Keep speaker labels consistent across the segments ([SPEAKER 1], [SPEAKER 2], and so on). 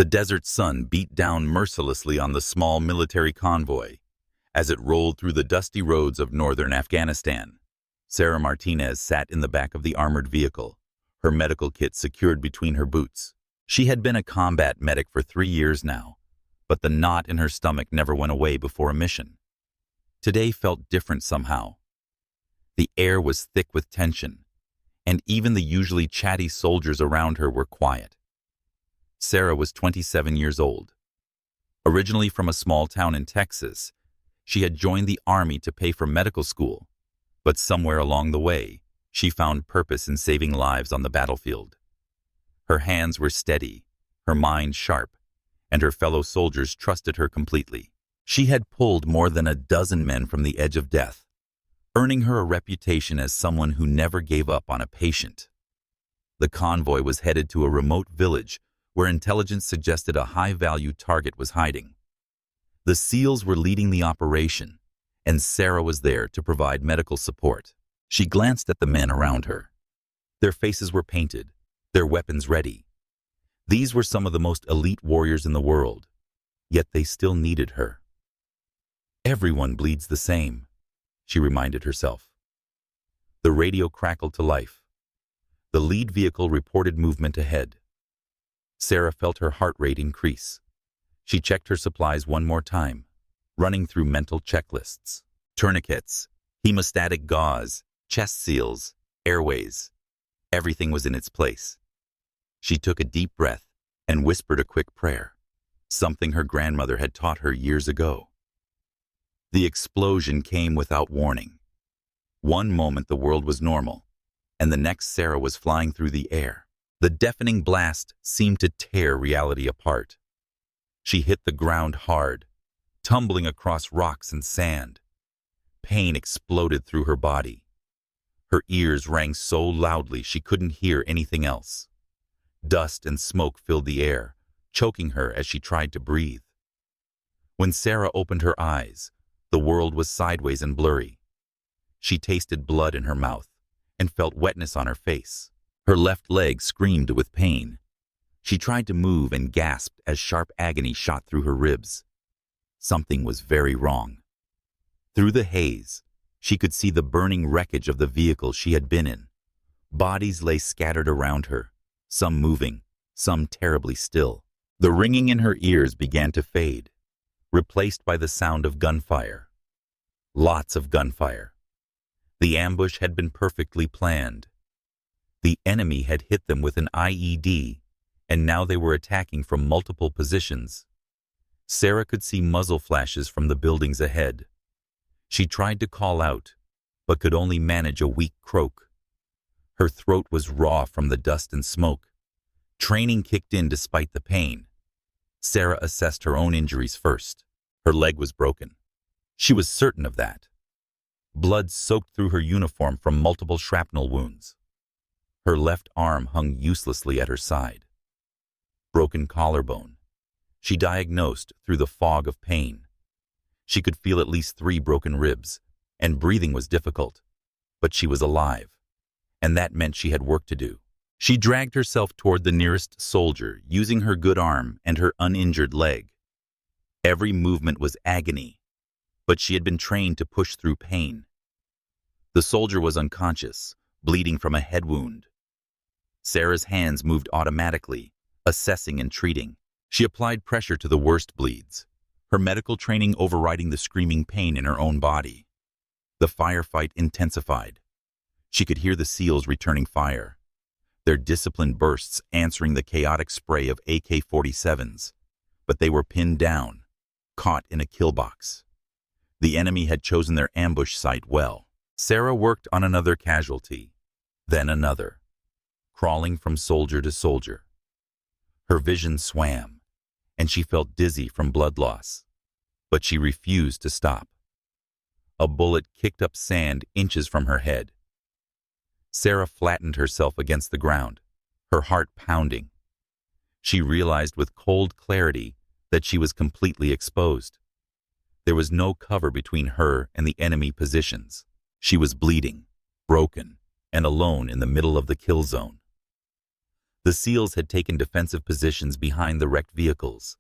[SPEAKER 1] The desert sun beat down mercilessly on the small military convoy as it rolled through the dusty roads of northern Afghanistan. Sarah Martinez sat in the back of the armored vehicle, her medical kit secured between her boots. She had been a combat medic for 3 years now, but the knot in her stomach never went away before a mission. Today felt different somehow. The air was thick with tension, and even the usually chatty soldiers around her were quiet. Sarah was 27 years old. Originally from a small town in Texas, she had joined the army to pay for medical school, but somewhere along the way, she found purpose in saving lives on the battlefield. Her hands were steady, her mind sharp, and her fellow soldiers trusted her completely. She had pulled more than a dozen men from the edge of death, earning her a reputation as someone who never gave up on a patient. The convoy was headed to a remote village where intelligence suggested a high-value target was hiding. The SEALs were leading the operation, and Sarah was there to provide medical support. She glanced at the men around her. Their faces were painted, their weapons ready. These were some of the most elite warriors in the world, yet they still needed her. Everyone bleeds the same, she reminded herself. The radio crackled to life. The lead vehicle reported movement ahead. Sarah felt her heart rate increase. She checked her supplies one more time, running through mental checklists. Tourniquets, hemostatic gauze, chest seals, airways. Everything was in its place. She took a deep breath and whispered a quick prayer, something her grandmother had taught her years ago. The explosion came without warning. One moment the world was normal, and the next Sarah was flying through the air. The deafening blast seemed to tear reality apart. She hit the ground hard, tumbling across rocks and sand. Pain exploded through her body. Her ears rang so loudly she couldn't hear anything else. Dust and smoke filled the air, choking her as she tried to breathe. When Sarah opened her eyes, the world was sideways and blurry. She tasted blood in her mouth and felt wetness on her face. Her left leg screamed with pain. She tried to move and gasped as sharp agony shot through her ribs. Something was very wrong. Through the haze, she could see the burning wreckage of the vehicle she had been in. Bodies lay scattered around her, some moving, some terribly still. The ringing in her ears began to fade, replaced by the sound of gunfire. Lots of gunfire. The ambush had been perfectly planned. The enemy had hit them with an IED, and now they were attacking from multiple positions. Sarah could see muzzle flashes from the buildings ahead. She tried to call out, but could only manage a weak croak. Her throat was raw from the dust and smoke. Training kicked in despite the pain. Sarah assessed her own injuries first. Her leg was broken. She was certain of that. Blood soaked through her uniform from multiple shrapnel wounds. Her left arm hung uselessly at her side. Broken collarbone. She diagnosed through the fog of pain. She could feel at least 3 broken ribs, and breathing was difficult. But she was alive, and that meant she had work to do. She dragged herself toward the nearest soldier, using her good arm and her uninjured leg. Every movement was agony, but she had been trained to push through pain. The soldier was unconscious, bleeding from a head wound. Sarah's hands moved automatically, assessing and treating. She applied pressure to the worst bleeds, her medical training overriding the screaming pain in her own body. The firefight intensified. She could hear the SEALs returning fire, their disciplined bursts answering the chaotic spray of AK-47s, but they were pinned down, caught in a kill box. The enemy had chosen their ambush site well. Sarah worked on another casualty, then another, crawling from soldier to soldier. Her vision swam, and she felt dizzy from blood loss, but she refused to stop. A bullet kicked up sand inches from her head. Sarah flattened herself against the ground, her heart pounding. She realized with cold clarity that she was completely exposed. There was no cover between her and the enemy positions. She was bleeding, broken, and alone in the middle of the kill zone. The SEALs had taken defensive positions behind the wrecked vehicles,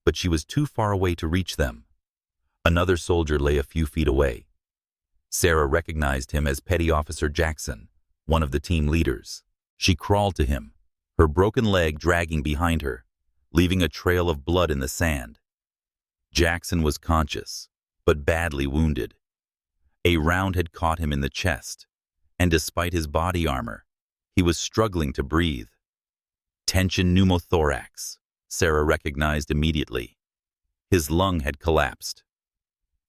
[SPEAKER 1] but she was too far away to reach them. Another soldier lay a few feet away. Sarah recognized him as Petty Officer Jackson, one of the team leaders. She crawled to him, her broken leg dragging behind her, leaving a trail of blood in the sand. Jackson was conscious, but badly wounded. A round had caught him in the chest, and despite his body armor, he was struggling to breathe. Tension pneumothorax, Sarah recognized immediately. His lung had collapsed.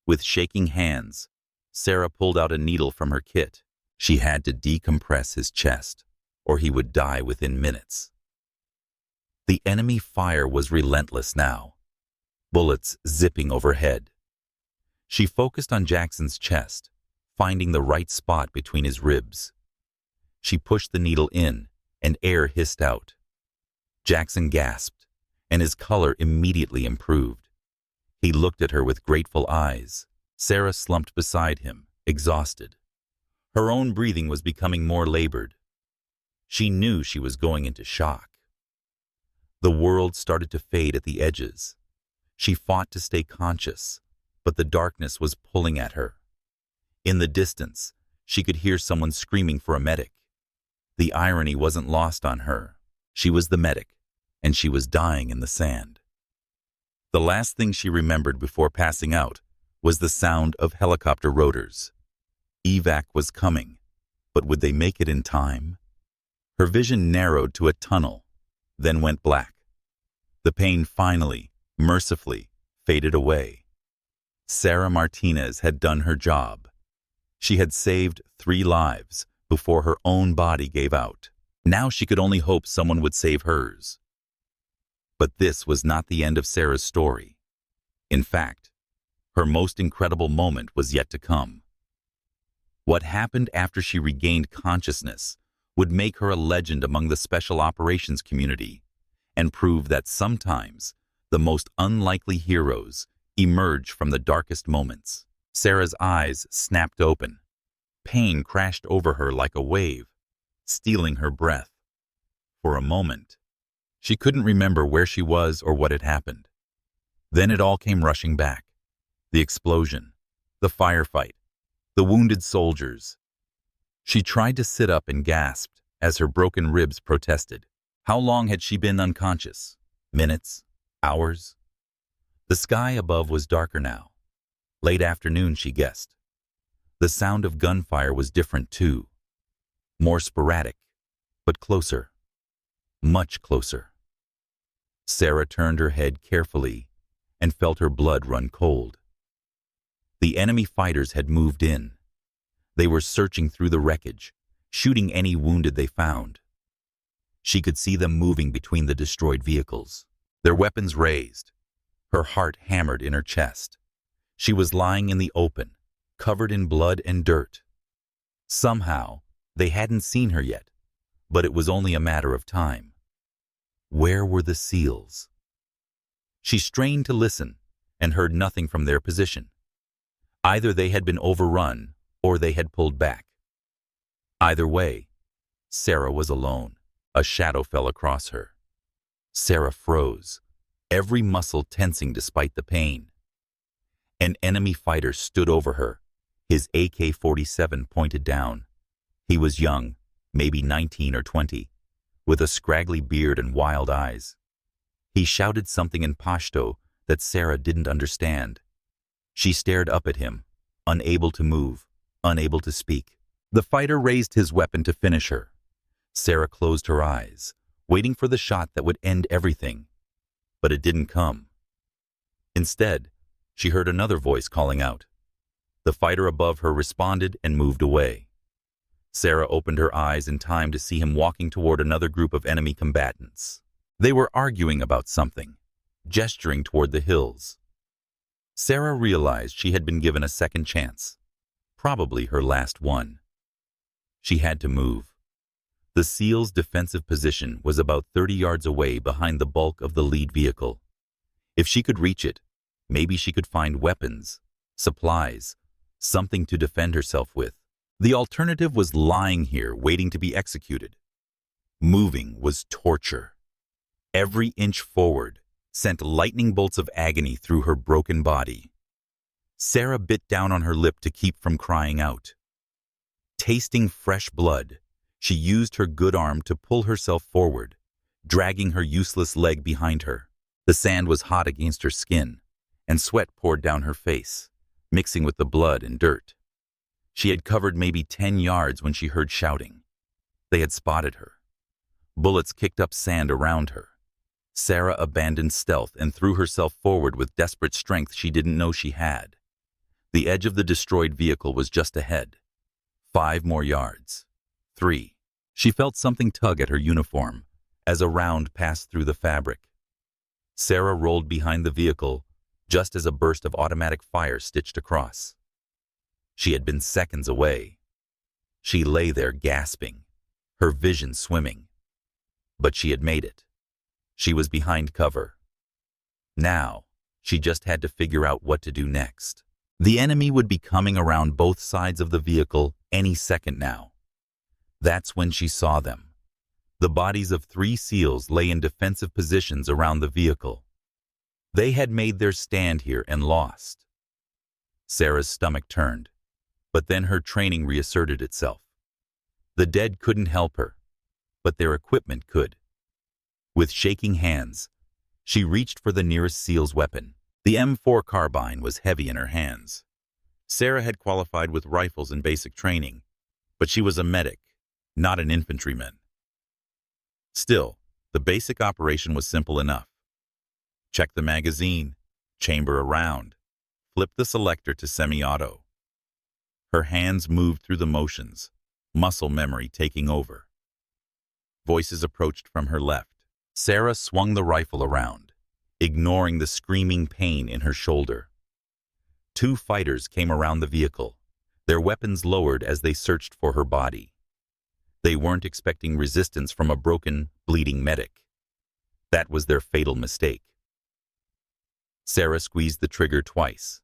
[SPEAKER 1] With shaking hands, Sarah pulled out a needle from her kit. She had to decompress his chest, or he would die within minutes. The enemy fire was relentless now, bullets zipping overhead. She focused on Jackson's chest, finding the right spot between his ribs. She pushed the needle in, and air hissed out. Jackson gasped, and his color immediately improved. He looked at her with grateful eyes. Sarah slumped beside him, exhausted. Her own breathing was becoming more labored. She knew she was going into shock. The world started to fade at the edges. She fought to stay conscious, but the darkness was pulling at her. In the distance, she could hear someone screaming for a medic. The irony wasn't lost on her. She was the medic, and she was dying in the sand. The last thing she remembered before passing out was the sound of helicopter rotors. Evac was coming, but would they make it in time? Her vision narrowed to a tunnel, then went black. The pain finally, mercifully, faded away. Sarah Martinez had done her job. She had saved 3 lives before her own body gave out. Now she could only hope someone would save hers. But this was not the end of Sarah's story. In fact, her most incredible moment was yet to come. What happened after she regained consciousness would make her a legend among the special operations community and prove that sometimes the most unlikely heroes emerge from the darkest moments. Sarah's eyes snapped open. Pain crashed over her like a wave, stealing her breath. For a moment, she couldn't remember where she was or what had happened. Then it all came rushing back. The explosion, the firefight, the wounded soldiers. She tried to sit up and gasped as her broken ribs protested. How long had she been unconscious? Minutes? Hours? The sky above was darker now. Late afternoon, she guessed. The sound of gunfire was different too. More sporadic, but closer. Much closer. Sarah turned her head carefully and felt her blood run cold. The enemy fighters had moved in. They were searching through the wreckage, shooting any wounded they found. She could see them moving between the destroyed vehicles, their weapons raised. Her heart hammered in her chest. She was lying in the open, covered in blood and dirt. Somehow, they hadn't seen her yet, but it was only a matter of time. Where were the SEALs? She strained to listen and heard nothing from their position. Either they had been overrun or they had pulled back. Either way, Sarah was alone. A shadow fell across her. Sarah froze, every muscle tensing despite the pain. An enemy fighter stood over her, his AK-47 pointed down. He was young, maybe 19 or 20, with a scraggly beard and wild eyes. He shouted something in Pashto that Sarah didn't understand. She stared up at him, unable to move, unable to speak. The fighter raised his weapon to finish her. Sarah closed her eyes, waiting for the shot that would end everything. But it didn't come. Instead, she heard another voice calling out. The fighter above her responded and moved away. Sarah opened her eyes in time to see him walking toward another group of enemy combatants. They were arguing about something, gesturing toward the hills. Sarah realized she had been given a second chance, probably her last one. She had to move. The SEAL's defensive position was about 30 yards away behind the bulk of the lead vehicle. If she could reach it, maybe she could find weapons, supplies, something to defend herself with. The alternative was lying here waiting to be executed. Moving was torture. Every inch forward sent lightning bolts of agony through her broken body. Sarah bit down on her lip to keep from crying out. Tasting fresh blood, she used her good arm to pull herself forward, dragging her useless leg behind her. The sand was hot against her skin, and sweat poured down her face, mixing with the blood and dirt. She had covered maybe 10 yards when she heard shouting. They had spotted her. Bullets kicked up sand around her. Sarah abandoned stealth and threw herself forward with desperate strength she didn't know she had. The edge of the destroyed vehicle was just ahead. 5 more yards. 3. She felt something tug at her uniform as a round passed through the fabric. Sarah rolled behind the vehicle just as a burst of automatic fire stitched across. She had been seconds away. She lay there gasping, her vision swimming. But she had made it. She was behind cover. Now, she just had to figure out what to do next. The enemy would be coming around both sides of the vehicle any second now. That's when she saw them. The bodies of 3 SEALs lay in defensive positions around the vehicle. They had made their stand here and lost. Sarah's stomach turned, but then her training reasserted itself. The dead couldn't help her, but their equipment could. With shaking hands, she reached for the nearest SEAL's weapon. The M4 carbine was heavy in her hands. Sarah had qualified with rifles in basic training, but she was a medic, not an infantryman. Still, the basic operation was simple enough. Check the magazine, chamber around, flip the selector to semi-auto. Her hands moved through the motions, muscle memory taking over. Voices approached from her left. Sarah swung the rifle around, ignoring the screaming pain in her shoulder. 2 fighters came around the vehicle, their weapons lowered as they searched for her body. They weren't expecting resistance from a broken, bleeding medic. That was their fatal mistake. Sarah squeezed the trigger twice.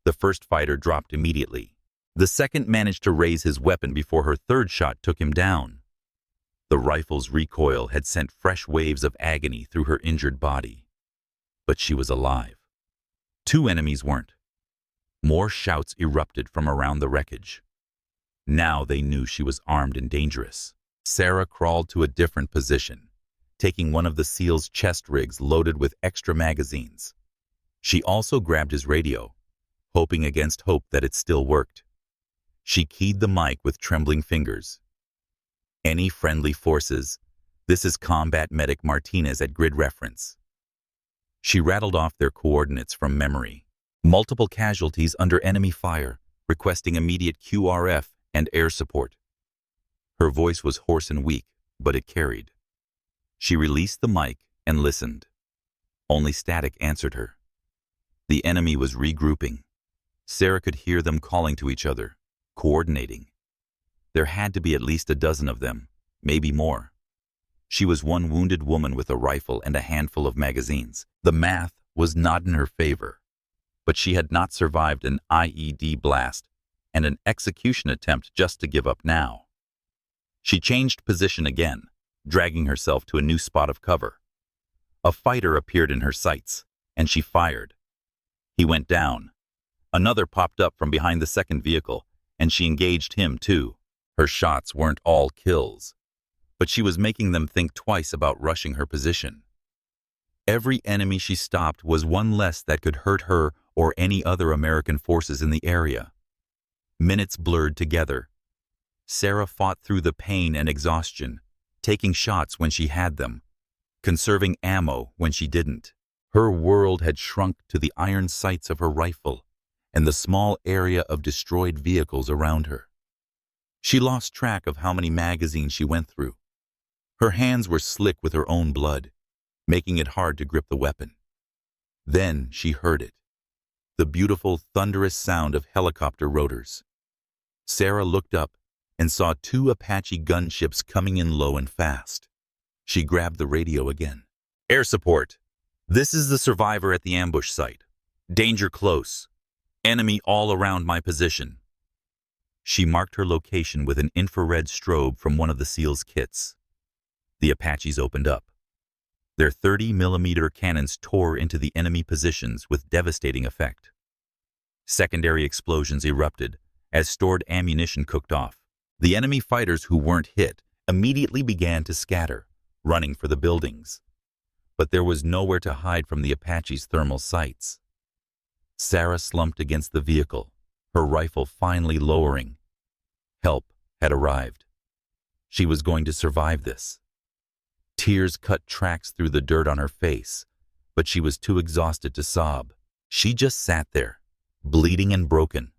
[SPEAKER 1] The first fighter dropped immediately. The second managed to raise his weapon before her third shot took him down. The rifle's recoil had sent fresh waves of agony through her injured body. But she was alive. 2 enemies weren't. More shouts erupted from around the wreckage. Now they knew she was armed and dangerous. Sarah crawled to a different position, taking one of the SEAL's chest rigs loaded with extra magazines. She also grabbed his radio, hoping against hope that it still worked. She keyed the mic with trembling fingers. Any friendly forces? This is Combat Medic Martinez at grid reference. She rattled off their coordinates from memory. Multiple casualties under enemy fire, requesting immediate QRF and air support. Her voice was hoarse and weak, but it carried. She released the mic and listened. Only static answered her. The enemy was regrouping. Sarah could hear them calling to each other, coordinating. There had to be at least a dozen of them, maybe more. She was one wounded woman with a rifle and a handful of magazines. The math was not in her favor, but she had not survived an IED blast and an execution attempt just to give up now. She changed position again, dragging herself to a new spot of cover. A fighter appeared in her sights, and she fired. He went down. Another popped up from behind the second vehicle, and she engaged him too. Her shots weren't all kills, but she was making them think twice about rushing her position. Every enemy she stopped was one less that could hurt her or any other American forces in the area. Minutes blurred together. Sarah fought through the pain and exhaustion, taking shots when she had them, conserving ammo when she didn't. Her world had shrunk to the iron sights of her rifle and the small area of destroyed vehicles around her. She lost track of how many magazines she went through. Her hands were slick with her own blood, making it hard to grip the weapon. Then she heard it, the beautiful, thunderous sound of helicopter rotors. Sarah looked up and saw 2 Apache gunships coming in low and fast. She grabbed the radio again. Air support. This is the survivor at the ambush site. Danger close. Enemy all around my position. She marked her location with an infrared strobe from one of the SEAL's kits. The Apaches opened up. Their 30-millimeter cannons tore into the enemy positions with devastating effect. Secondary explosions erupted as stored ammunition cooked off. The enemy fighters who weren't hit immediately began to scatter, running for the buildings. But there was nowhere to hide from the Apaches' thermal sights. Sarah slumped against the vehicle, her rifle finally lowering. Help had arrived. She was going to survive this. Tears cut tracks through the dirt on her face, but she was too exhausted to sob. She just sat there, bleeding and broken,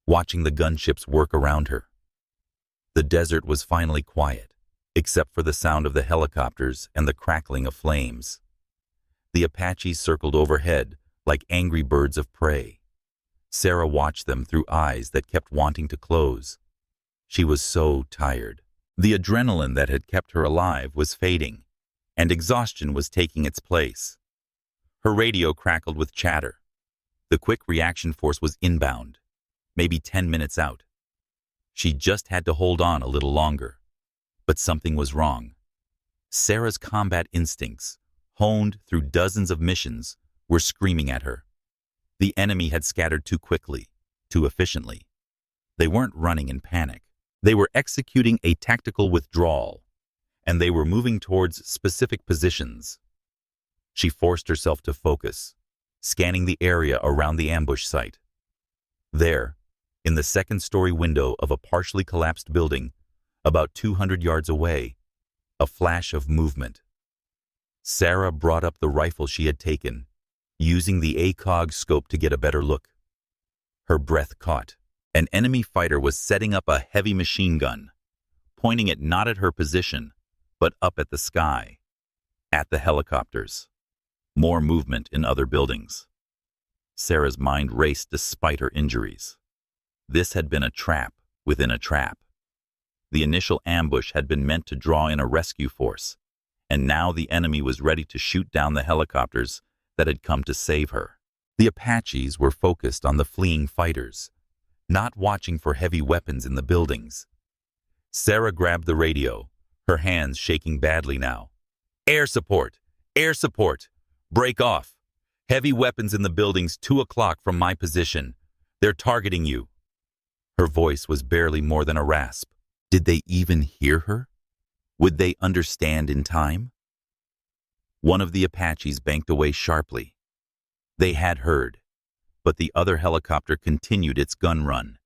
[SPEAKER 1] watching the gunships work around her. The desert was finally quiet, except for the sound of the helicopters and the crackling of flames. The Apaches circled overhead like angry birds of prey. Sarah watched them through eyes that kept wanting to close. She was so tired. The adrenaline that had kept her alive was fading, and exhaustion was taking its place. Her radio crackled with chatter. The quick reaction force was inbound, maybe 10 minutes out. She just had to hold on a little longer. But something was wrong. Sarah's combat instincts, honed through dozens of missions, were screaming at her. The enemy had scattered too quickly, too efficiently. They weren't running in panic. They were executing a tactical withdrawal, and they were moving towards specific positions. She forced herself to focus, scanning the area around the ambush site. There, in the second-story window of a partially collapsed building, about 200 yards away, a flash of movement. Sarah brought up the rifle she had taken, using the ACOG scope to get a better look. Her breath caught. An enemy fighter was setting up a heavy machine gun, pointing it not at her position, but up at the sky, at the helicopters. More movement in other buildings. Sarah's mind raced despite her injuries. This had been a trap within a trap. The initial ambush had been meant to draw in a rescue force, and now the enemy was ready to shoot down the helicopters that had come to save her. The Apaches were focused on the fleeing fighters, not watching for heavy weapons in the buildings. Sarah grabbed the radio, her hands shaking badly now. Air support! Air support! Break off! Heavy weapons in the buildings 2 o'clock from my position. They're targeting you. Her voice was barely more than a rasp. Did they even hear her? Would they understand in time? One of the Apaches banked away sharply. They had heard, but the other helicopter continued its gun run,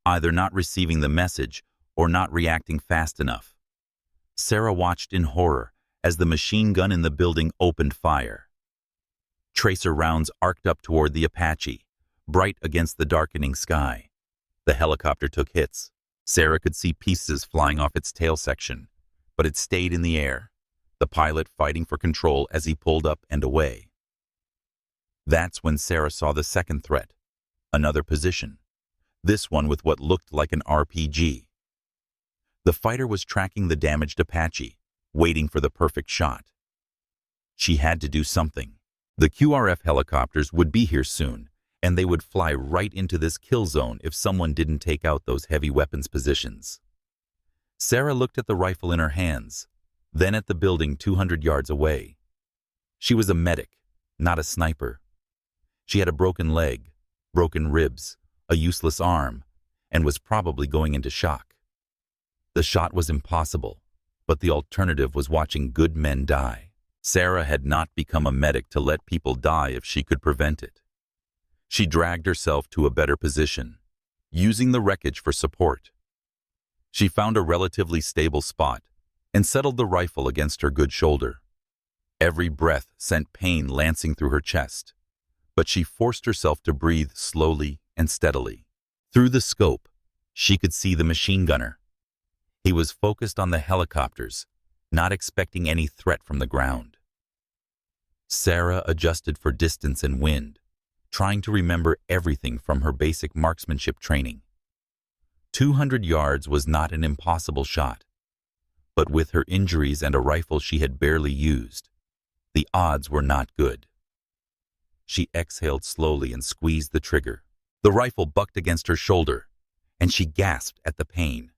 [SPEAKER 1] either not receiving the message or not reacting fast enough. Sarah watched in horror as the machine gun in the building opened fire. Tracer rounds arced up toward the Apache, bright against the darkening sky. The helicopter took hits. Sarah could see pieces flying off its tail section, but it stayed in the air, the pilot fighting for control as he pulled up and away. That's when Sarah saw the second threat, another position, this one with what looked like an RPG. The fighter was tracking the damaged Apache, waiting for the perfect shot. She had to do something. The QRF helicopters would be here soon, and they would fly right into this kill zone if someone didn't take out those heavy weapons positions. Sarah looked at the rifle in her hands, then at the building 200 yards away. She was a medic, not a sniper. She had a broken leg, broken ribs, a useless arm, and was probably going into shock. The shot was impossible, but the alternative was watching good men die. Sarah had not become a medic to let people die if she could prevent it. She dragged herself to a better position, using the wreckage for support. She found a relatively stable spot and settled the rifle against her good shoulder. Every breath sent pain lancing through her chest, but she forced herself to breathe slowly and steadily. Through the scope, she could see the machine gunner. He was focused on the helicopters, not expecting any threat from the ground. Sarah adjusted for distance and wind, trying to remember everything from her basic marksmanship training. 200 yards was not an impossible shot, but with her injuries and a rifle she had barely used, the odds were not good. She exhaled slowly and squeezed the trigger. The rifle bucked against her shoulder, and she gasped at the pain.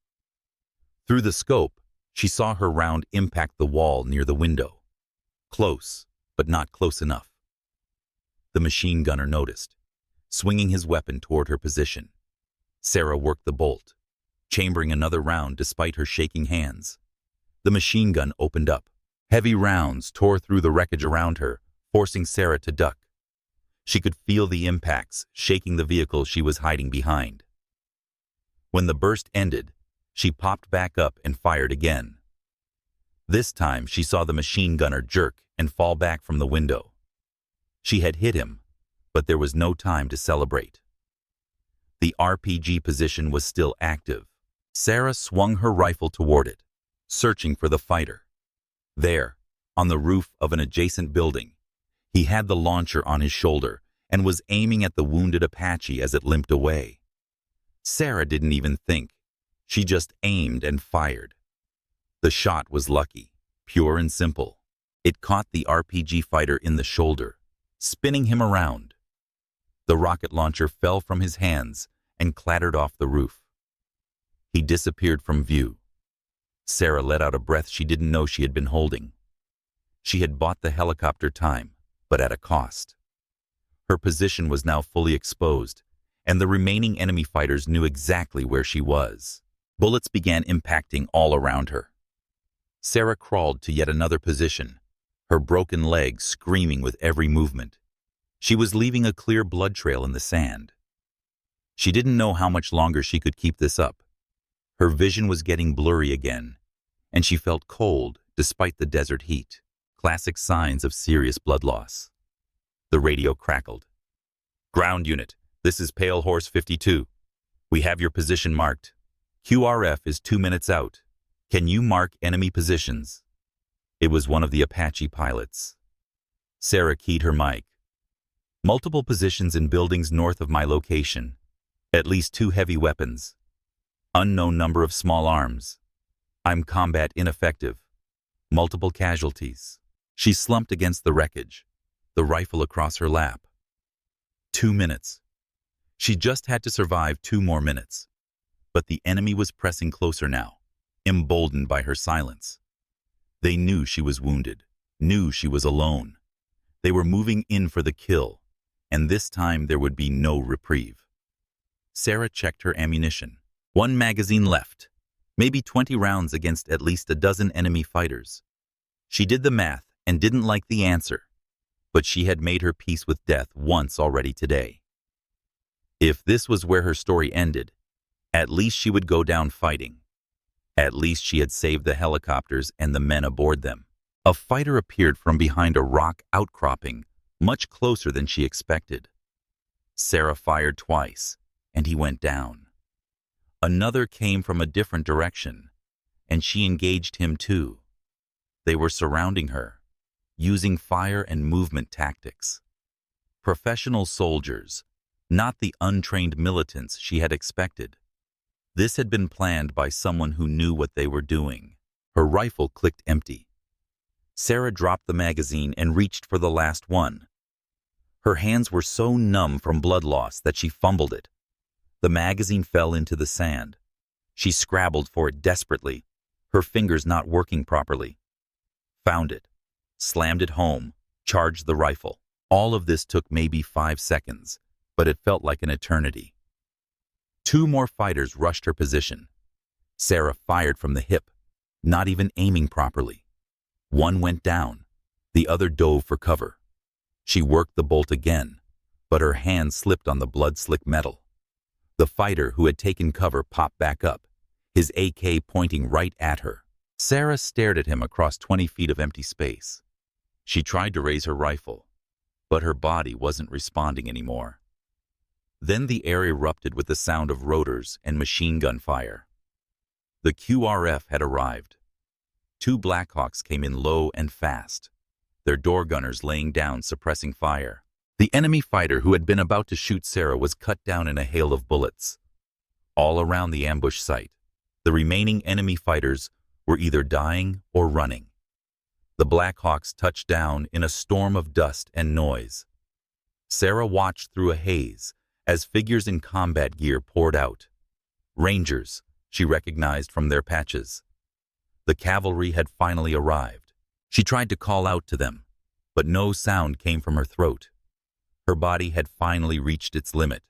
[SPEAKER 1] Through the scope, She saw her round impact the wall near the window. Close, but not close enough. The machine gunner noticed, swinging his weapon toward her position. Sarah worked the bolt, chambering another round despite her shaking hands. The machine gun opened up. Heavy rounds tore through the wreckage around her, forcing Sarah to duck. She could feel the impacts, shaking the vehicle she was hiding behind. When the burst ended, she popped back up and fired again. This time she saw the machine gunner jerk and fall back from the window. She had hit him, but there was no time to celebrate. The RPG position was still active. Sarah swung her rifle toward it, searching for the fighter. There, on the roof of an adjacent building, he had the launcher on his shoulder and was aiming at the wounded Apache as it limped away. Sarah didn't even think. She just aimed and fired. The shot was lucky, pure and simple. It caught the RPG fighter in the shoulder, spinning him around. The rocket launcher fell from his hands and clattered off the roof. He disappeared from view. Sarah let out a breath she didn't know she had been holding. She had bought the helicopter time, but at a cost. Her position was now fully exposed, and the remaining enemy fighters knew exactly where she was. Bullets began impacting all around her. Sarah crawled to yet another position, her broken legs screaming with every movement. She was leaving a clear blood trail in the sand. She didn't know how much longer she could keep this up. Her vision was getting blurry again, and she felt cold despite the desert heat, classic signs of serious blood loss. The radio crackled. "Ground unit, this is Pale Horse 52. We have your position marked. QRF is 2 minutes out. Can you mark enemy positions?" It was one of the Apache pilots. Sarah keyed her mic. "Multiple positions in buildings north of my location. At least 2 heavy weapons. Unknown number of small arms. I'm combat ineffective. Multiple casualties." She slumped against the wreckage, the rifle across her lap. 2 minutes. She just had to survive 2 more minutes. But the enemy was pressing closer now, emboldened by her silence. They knew she was wounded, knew she was alone. They were moving in for the kill, and this time there would be no reprieve. Sarah checked her ammunition. 1 magazine left, maybe 20 rounds against at least a dozen enemy fighters. She did the math and didn't like the answer, but she had made her peace with death once already today. If this was where her story ended, at least she would go down fighting. At least she had saved the helicopters and the men aboard them. A fighter appeared from behind a rock outcropping, much closer than she expected. Sarah fired twice, and he went down. Another came from a different direction, and she engaged him too. They were surrounding her, using fire and movement tactics. Professional soldiers, not the untrained militants she had expected. This had been planned by someone who knew what they were doing. Her rifle clicked empty. Sarah dropped the magazine and reached for the last one. Her hands were so numb from blood loss that she fumbled it. The magazine fell into the sand. She scrabbled for it desperately, her fingers not working properly. Found it, slammed it home, charged the rifle. All of this took maybe 5 seconds, but it felt like an eternity. 2 more fighters rushed her position. Sarah fired from the hip, not even aiming properly. One went down, the other dove for cover. She worked the bolt again, but her hand slipped on the blood-slick metal. The fighter who had taken cover popped back up, his AK pointing right at her. Sarah stared at him across 20 feet of empty space. She tried to raise her rifle, but her body wasn't responding anymore. Then the air erupted with the sound of rotors and machine gun fire. The QRF had arrived. 2 Blackhawks came in low and fast, their door gunners laying down, suppressing fire. The enemy fighter who had been about to shoot Sarah was cut down in a hail of bullets. All around the ambush site, the remaining enemy fighters were either dying or running. The Blackhawks touched down in a storm of dust and noise. Sarah watched through a haze as figures in combat gear poured out. Rangers, she recognized from their patches. The cavalry had finally arrived. She tried to call out to them, but no sound came from her throat. Her body had finally reached its limit.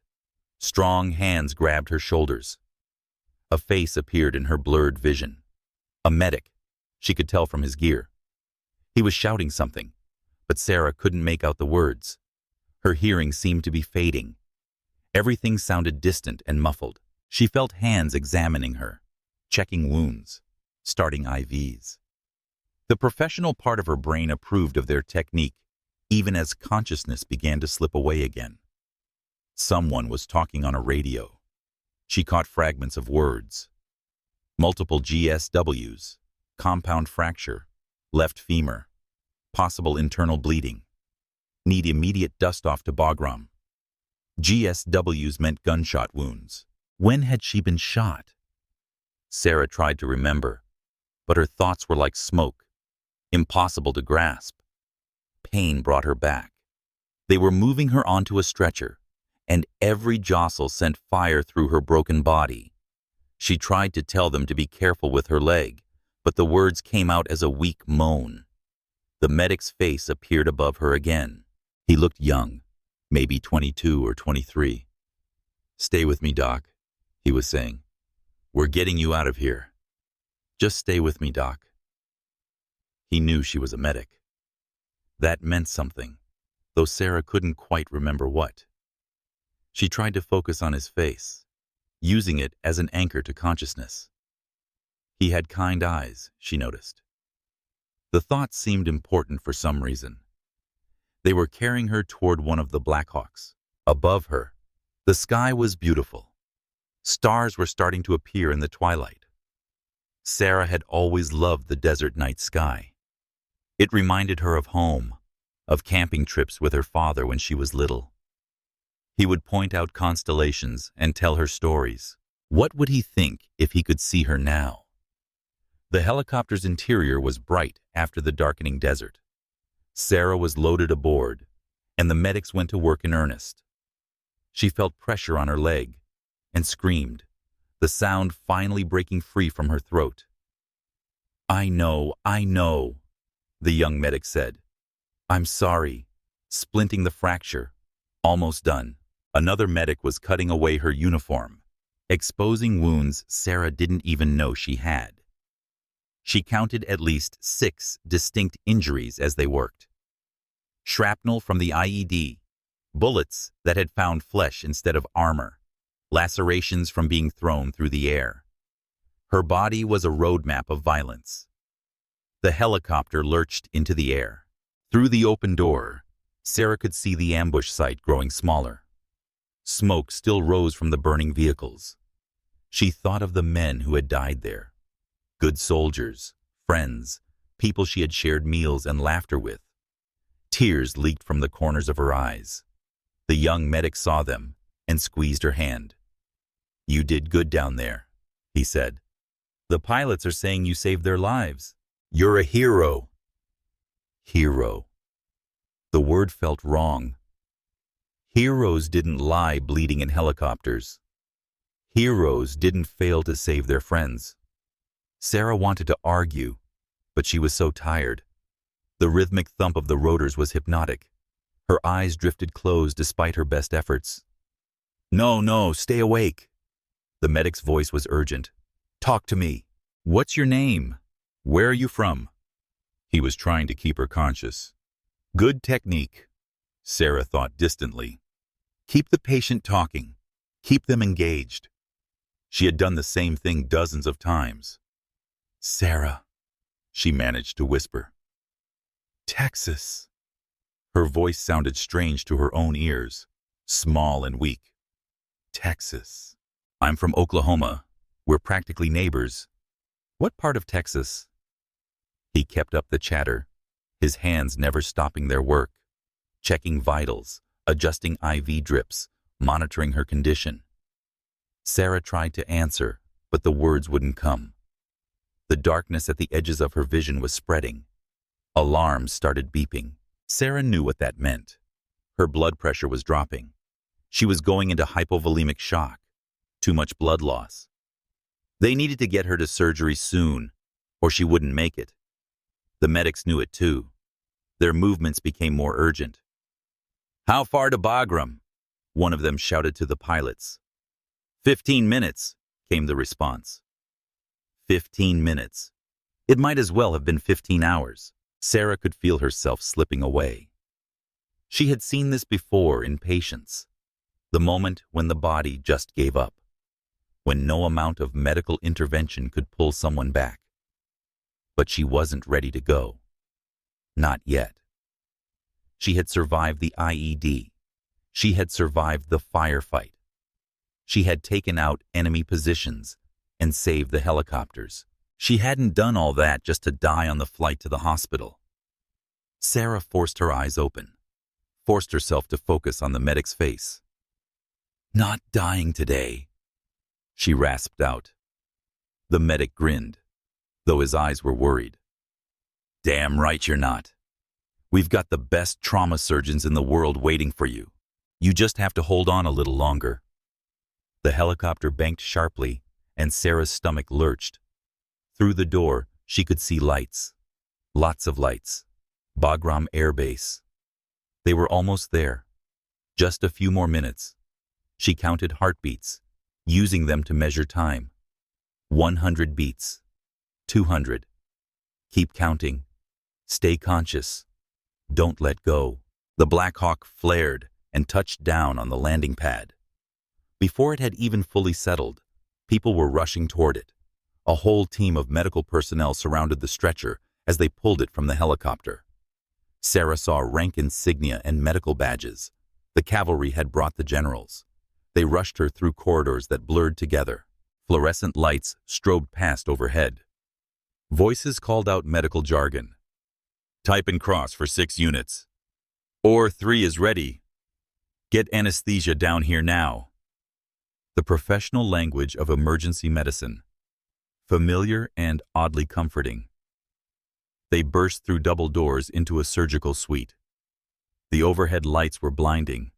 [SPEAKER 1] Strong hands grabbed her shoulders. A face appeared in her blurred vision. A medic, she could tell from his gear. He was shouting something, but Sarah couldn't make out the words. Her hearing seemed to be fading. Everything sounded distant and muffled. She felt hands examining her, checking wounds, starting IVs. The professional part of her brain approved of their technique, even as consciousness began to slip away again. Someone was talking on a radio. She caught fragments of words. Multiple GSWs, compound fracture, left femur, possible internal bleeding. Need immediate dust-off to Bagram. GSWs meant gunshot wounds. When had she been shot? Sarah tried to remember, but her thoughts were like smoke, impossible to grasp. Pain brought her back. They were moving her onto a stretcher, and every jostle sent fire through her broken body. She tried to tell them to be careful with her leg, but the words came out as a weak moan. The medic's face appeared above her again. He looked young, maybe 22 or 23. "Stay with me, Doc," he was saying. "We're getting you out of here. Just stay with me, Doc." He knew she was a medic. That meant something, though Sarah couldn't quite remember what. She tried to focus on his face, using it as an anchor to consciousness. He had kind eyes, she noticed. The thought seemed important for some reason. They were carrying her toward one of the Blackhawks. Above her, the sky was beautiful. Stars were starting to appear in the twilight. Sarah had always loved the desert night sky. It reminded her of home, of camping trips with her father when she was little. He would point out constellations and tell her stories. What would he think if he could see her now? The helicopter's interior was bright after the darkening desert. Sarah was loaded aboard, and the medics went to work in earnest. She felt pressure on her leg and screamed, the sound finally breaking free from her throat. I know," the young medic said. "I'm sorry." Splinting the fracture. Almost done. Another medic was cutting away her uniform, exposing wounds Sarah didn't even know she had. She counted at least 6 distinct injuries as they worked. Shrapnel from the IED, bullets that had found flesh instead of armor, lacerations from being thrown through the air. Her body was a roadmap of violence. The helicopter lurched into the air. Through the open door, Sarah could see the ambush site growing smaller. Smoke still rose from the burning vehicles. She thought of the men who had died there. Good soldiers, friends, people she had shared meals and laughter with. Tears leaked from the corners of her eyes. The young medic saw them and squeezed her hand. "You did good down there," he said. "The pilots are saying you saved their lives. You're a hero." Hero. The word felt wrong. Heroes didn't lie bleeding in helicopters. Heroes didn't fail to save their friends. Sarah wanted to argue, but she was so tired. The rhythmic thump of the rotors was hypnotic. Her eyes drifted closed despite her best efforts. No, stay awake." The medic's voice was urgent. "Talk to me. What's your name? Where are you from?" He was trying to keep her conscious. Good technique, Sarah thought distantly. Keep the patient talking. Keep them engaged. She had done the same thing dozens of times. "Sarah," she managed to whisper. "Texas." Her voice sounded strange to her own ears, small and weak. "Texas. I'm from Oklahoma. We're practically neighbors. What part of Texas?" He kept up the chatter, his hands never stopping their work, checking vitals, adjusting IV drips, monitoring her condition. Sarah tried to answer, but the words wouldn't come. The darkness at the edges of her vision was spreading. Alarms started beeping. Sarah knew what that meant. Her blood pressure was dropping. She was going into hypovolemic shock. Too much blood loss. They needed to get her to surgery soon. or she wouldn't make it. The medics knew it too. Their movements became more urgent. "How far to Bagram?" one of them shouted to the pilots. 15 minutes, came the response. 15 minutes. It might as well have been 15 hours. Sarah could feel herself slipping away. She had seen this before in patients. The moment when the body just gave up. When no amount of medical intervention could pull someone back. But she wasn't ready to go. Not yet. She had survived the IED. She had survived the firefight. She had taken out enemy positions and saved the helicopters. She hadn't done all that just to die on the flight to the hospital. Sarah forced her eyes open, forced herself to focus on the medic's face. "Not dying today," she rasped out. The medic grinned, though his eyes were worried. "Damn right you're not. We've got the best trauma surgeons in the world waiting for you. You just have to hold on a little longer." The helicopter banked sharply, and Sarah's stomach lurched. Through the door, she could see lights. Lots of lights. Bagram Air Base. They were almost there. Just a few more minutes. She counted heartbeats, using them to measure time. 100 beats. 200. Keep counting. Stay conscious. Don't let go. The Black Hawk flared and touched down on the landing pad. Before it had even fully settled, people were rushing toward it. A whole team of medical personnel surrounded the stretcher as they pulled it from the helicopter. Sarah saw rank insignia and medical badges. The cavalry had brought the generals. They rushed her through corridors that blurred together. Fluorescent lights strobed past overhead. Voices called out medical jargon. "Type and cross for 6 units. Or 3 is ready. Get anesthesia down here now." The professional language of emergency medicine. Familiar and oddly comforting. They burst through double doors into a surgical suite. The overhead lights were blinding.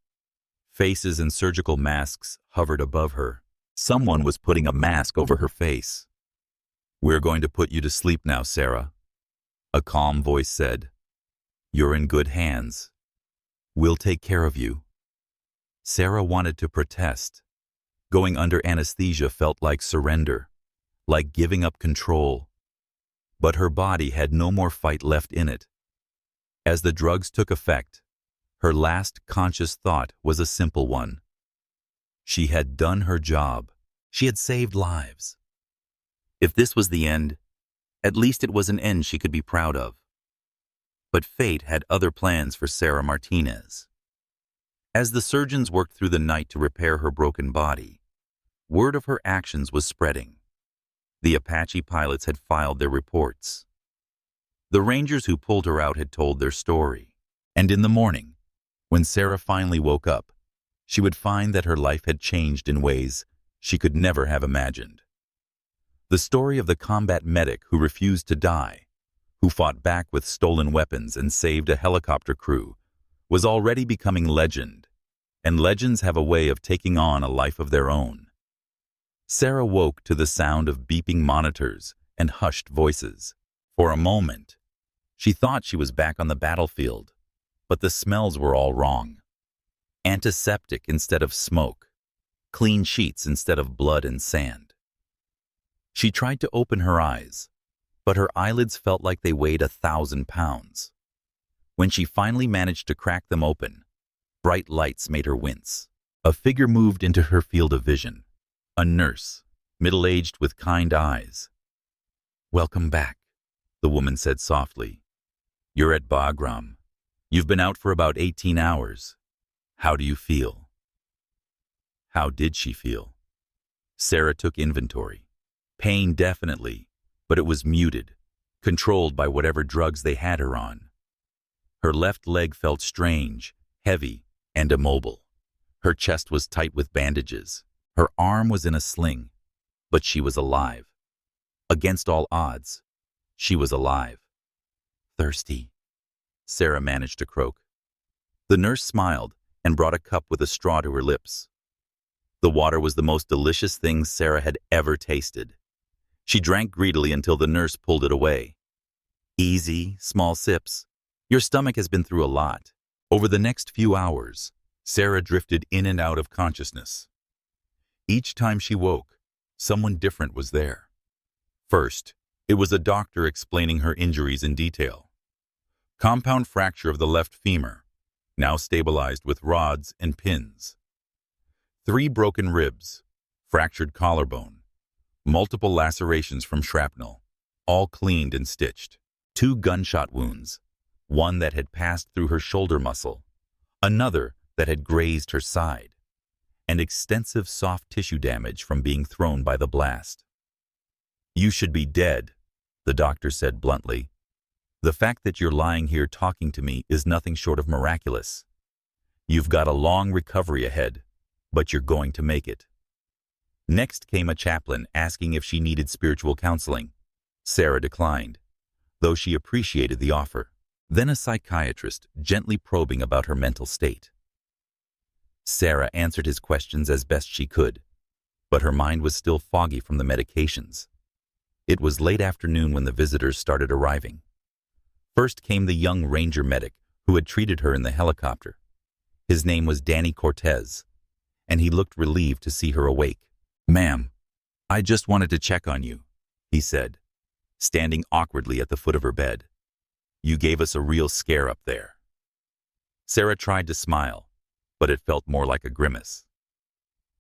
[SPEAKER 1] Faces in surgical masks hovered above her. Someone was putting a mask over her face. "We're going to put you to sleep now, Sarah," a calm voice said. "You're in good hands. We'll take care of you." Sarah wanted to protest. Going under anesthesia felt like surrender, like giving up control. But her body had no more fight left in it. As the drugs took effect, her last conscious thought was a simple one. She had done her job. She had saved lives. If this was the end, at least it was an end she could be proud of. But fate had other plans for Sarah Martinez. As the surgeons worked through the night to repair her broken body, word of her actions was spreading. The Apache pilots had filed their reports. The Rangers who pulled her out had told their story. And in the morning, when Sarah finally woke up, she would find that her life had changed in ways she could never have imagined. The story of the combat medic who refused to die, who fought back with stolen weapons and saved a helicopter crew, was already becoming legend, and legends have a way of taking on a life of their own. Sarah woke to the sound of beeping monitors and hushed voices. For a moment, she thought she was back on the battlefield, but the smells were all wrong. Antiseptic instead of smoke, clean sheets instead of blood and sand. She tried to open her eyes, but her eyelids felt like they weighed 1,000 pounds. When she finally managed to crack them open, bright lights made her wince. A figure moved into her field of vision. A nurse, middle-aged with kind eyes. "Welcome back," the woman said softly. "You're at Bagram. You've been out for about 18 hours. How do you feel?" How did she feel? Sarah took inventory. Pain definitely, but it was muted, controlled by whatever drugs they had her on. Her left leg felt strange, heavy, and immobile. Her chest was tight with bandages. Her arm was in a sling, but she was alive. Against all odds, she was alive. "Thirsty," Sarah managed to croak. The nurse smiled and brought a cup with a straw to her lips. The water was the most delicious thing Sarah had ever tasted. She drank greedily until the nurse pulled it away. Easy, small sips. Your stomach has been through a lot. Over the next few hours, Sarah drifted in and out of consciousness. Each time she woke, someone different was there. First, it was a doctor explaining her injuries in detail. Compound fracture of the left femur, now stabilized with rods and pins. 3 broken ribs, fractured collarbone, multiple lacerations from shrapnel, all cleaned and stitched. 2 gunshot wounds, one that had passed through her shoulder muscle, another that had grazed her side, and extensive soft tissue damage from being thrown by the blast. "You should be dead," the doctor said bluntly. "The fact that you're lying here talking to me is nothing short of miraculous. You've got a long recovery ahead, but you're going to make it." Next came a chaplain asking if she needed spiritual counseling. Sarah declined, though she appreciated the offer. Then a psychiatrist gently probing about her mental state. Sarah answered his questions as best she could, but her mind was still foggy from the medications. It was late afternoon when the visitors started arriving. First came the young ranger medic who had treated her in the helicopter. His name was Danny Cortez, and he looked relieved to see her awake. "Ma'am, I just wanted to check on you," he said, standing awkwardly at the foot of her bed. "You gave us a real scare up there." Sarah tried to smile, but it felt more like a grimace.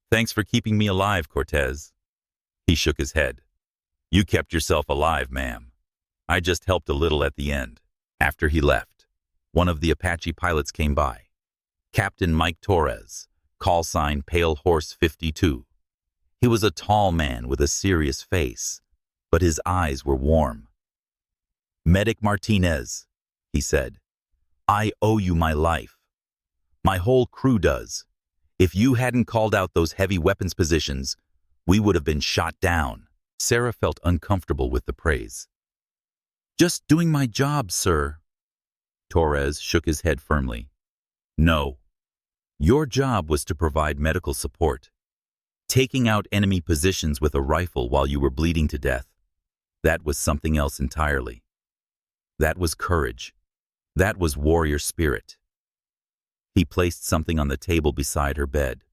[SPEAKER 1] "Thanks for keeping me alive, Cortez." He shook his head. "You kept yourself alive, ma'am. I just helped a little at the end." After he left, one of the Apache pilots came by. Captain Mike Torres, call sign Pale Horse 52. He was a tall man with a serious face, but his eyes were warm. "Medic Martinez," he said, "I owe you my life. My whole crew does. If you hadn't called out those heavy weapons positions, we would have been shot down." Sarah felt uncomfortable with the praise. "Just doing my job, sir." Torres shook his head firmly. "No. Your job was to provide medical support. Taking out enemy positions with a rifle while you were bleeding to death, that was something else entirely. That was courage. That was warrior spirit." He placed something on the table beside her bed.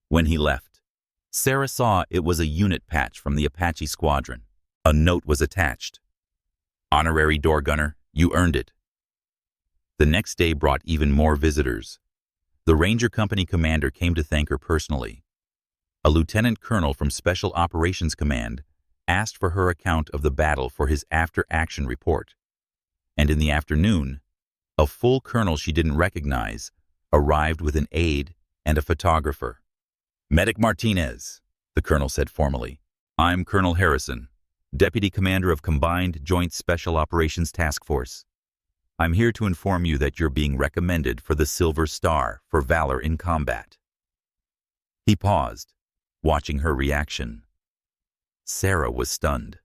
[SPEAKER 1] When he left, Sarah saw it was a unit patch from the Apache squadron. A note was attached. "Honorary door gunner, you earned it." The next day brought even more visitors. The Ranger Company commander came to thank her personally. A lieutenant colonel from Special Operations Command asked for her account of the battle for his after-action report. And in the afternoon, a full colonel she didn't recognize arrived with an aide and a photographer. "Medic Martinez," the colonel said formally. "I'm Colonel Harrison, Deputy Commander of Combined Joint Special Operations Task Force. I'm here to inform you that you're being recommended for the Silver Star for valor in combat." He paused, watching her reaction. Sarah was stunned.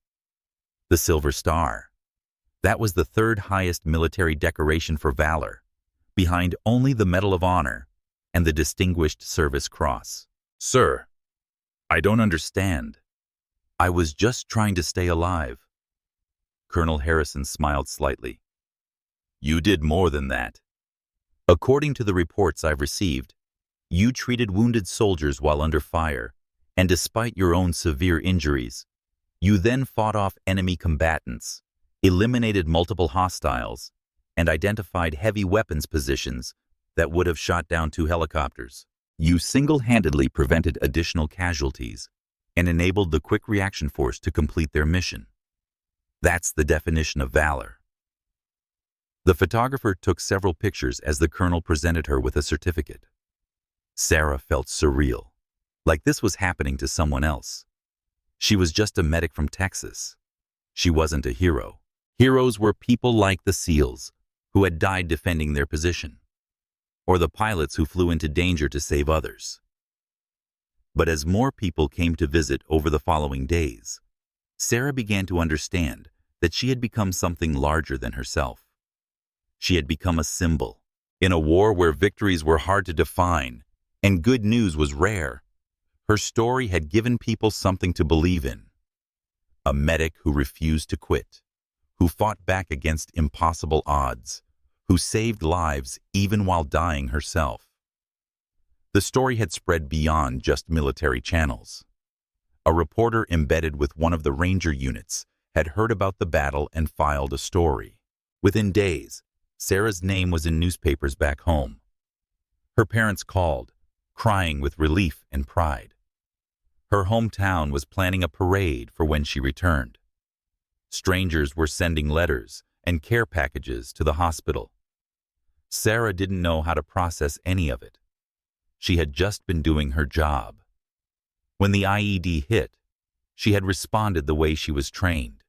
[SPEAKER 1] The Silver Star. That was the 3rd highest military decoration for valor, behind only the Medal of Honor and the Distinguished Service Cross. "Sir, I don't understand. I was just trying to stay alive." Colonel Harrison smiled slightly. "You did more than that. According to the reports I've received, you treated wounded soldiers while under fire, and despite your own severe injuries, you then fought off enemy combatants, eliminated multiple hostiles, and identified heavy weapons positions that would have shot down 2 helicopters. You single-handedly prevented additional casualties and enabled the Quick Reaction Force to complete their mission. That's the definition of valor." The photographer took several pictures as the colonel presented her with a certificate. Sarah felt surreal, like this was happening to someone else. She was just a medic from Texas. She wasn't a hero. Heroes were people like the SEALs, who had died defending their position, or the pilots who flew into danger to save others. But as more people came to visit over the following days, Sarah began to understand that she had become something larger than herself. She had become a symbol. In a war where victories were hard to define and good news was rare, her story had given people something to believe in. a medic who refused to quit, who fought back against impossible odds, who saved lives even while dying herself. The story had spread beyond just military channels. A reporter embedded with one of the Ranger units had heard about the battle and filed a story. Within days, Sarah's name was in newspapers back home. Her parents called, crying with relief and pride. Her hometown was planning a parade for when she returned. Strangers were sending letters and care packages to the hospital. Sarah didn't know how to process any of it. She had just been doing her job. When the IED hit, she had responded the way she was trained.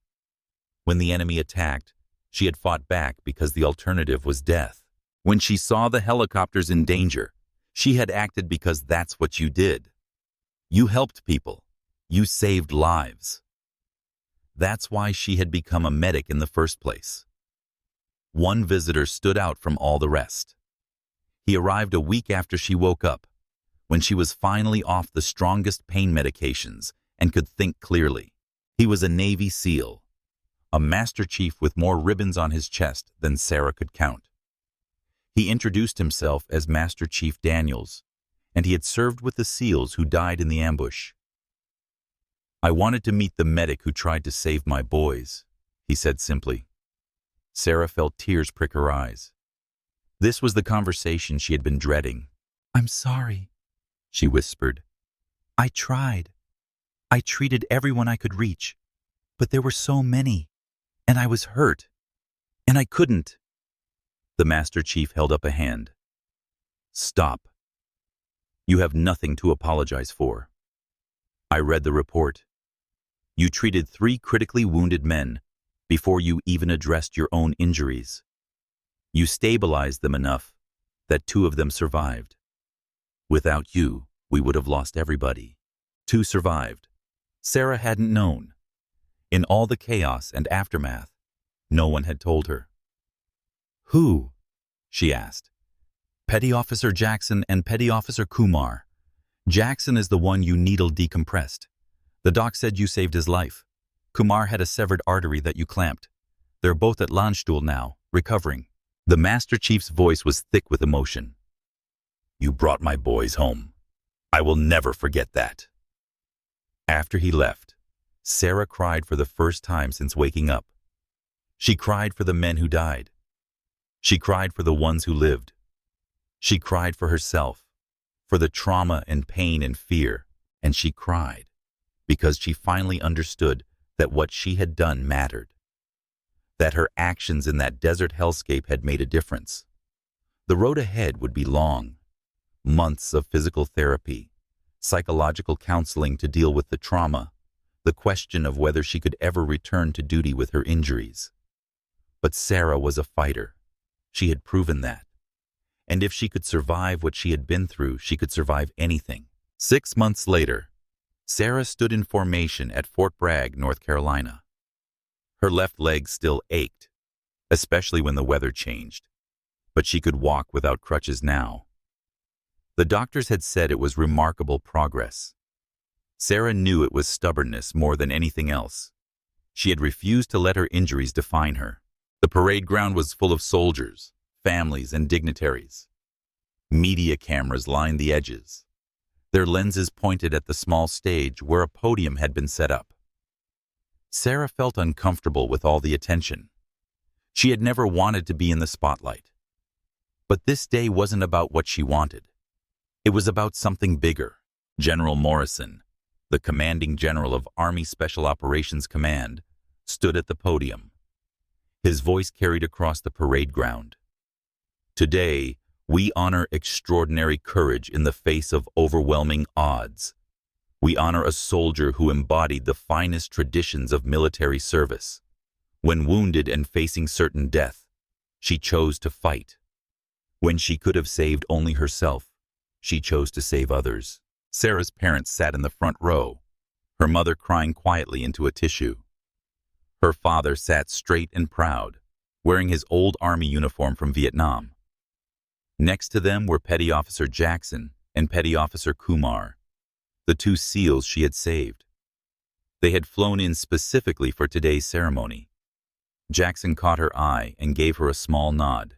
[SPEAKER 1] When the enemy attacked, she had fought back because the alternative was death. When she saw the helicopters in danger, she had acted because that's what you did. You helped people. You saved lives. That's why she had become a medic in the first place. One visitor stood out from all the rest. He arrived a week after she woke up, when she was finally off the strongest pain medications and could think clearly. He was a Navy SEAL, a Master Chief with more ribbons on his chest than Sarah could count. He introduced himself as Master Chief Daniels, and he had served with the SEALs who died in the ambush. "I wanted to meet the medic who tried to save my boys," he said simply. Sarah felt tears prick her eyes. This was the conversation she had been dreading. "I'm sorry," she whispered. "I tried. I treated everyone I could reach, but there were so many, and I was hurt, and I couldn't." The Master Chief held up a hand. "Stop. You have nothing to apologize for. I read the report. You treated 3 critically wounded men before you even addressed your own injuries. You stabilized them enough that 2 of them survived. Without you, we would have lost everybody. 2 survived. Sarah hadn't known. In all the chaos and aftermath, no one had told her. "Who?" she asked. "Petty Officer Jackson and Petty Officer Kumar. Jackson is the one you needle decompressed. The doc said you saved his life. Kumar had a severed artery that you clamped. They're both at Landstuhl now, recovering." The Master Chief's voice was thick with emotion. "You brought my boys home. I will never forget that." After he left, Sarah cried for the first time since waking up. She cried for the men who died. She cried for the ones who lived. She cried for herself, for the trauma and pain and fear, and she cried because she finally understood that what she had done mattered, that her actions in that desert hellscape had made a difference. The road ahead would be long, months of physical therapy, psychological counseling to deal with the trauma, the question of whether she could ever return to duty with her injuries. But Sarah was a fighter. She had proven that. And if she could survive what she had been through, she could survive anything. 6 months later, Sarah stood in formation at Fort Bragg, North Carolina. Her left leg still ached, especially when the weather changed, but she could walk without crutches now. The doctors had said it was remarkable progress. Sarah knew it was stubbornness more than anything else. She had refused to let her injuries define her. The parade ground was full of soldiers, families, and dignitaries. Media cameras lined the edges, their lenses pointed at the small stage where a podium had been set up. Sarah felt uncomfortable with all the attention. She had never wanted to be in the spotlight. But this day wasn't about what she wanted. It was about something bigger. General Morrison, the commanding general of Army Special Operations Command, stood at the podium. His voice carried across the parade ground. "Today, we honor extraordinary courage in the face of overwhelming odds. We honor a soldier who embodied the finest traditions of military service. When wounded and facing certain death, she chose to fight. When she could have saved only herself, she chose to save others." Sarah's parents sat in the front row, her mother crying quietly into a tissue. Her father sat straight and proud, wearing his old Army uniform from Vietnam. Next to them were Petty Officer Jackson and Petty Officer Kumar, the 2 SEALs she had saved. They had flown in specifically for today's ceremony. Jackson caught her eye and gave her a small nod.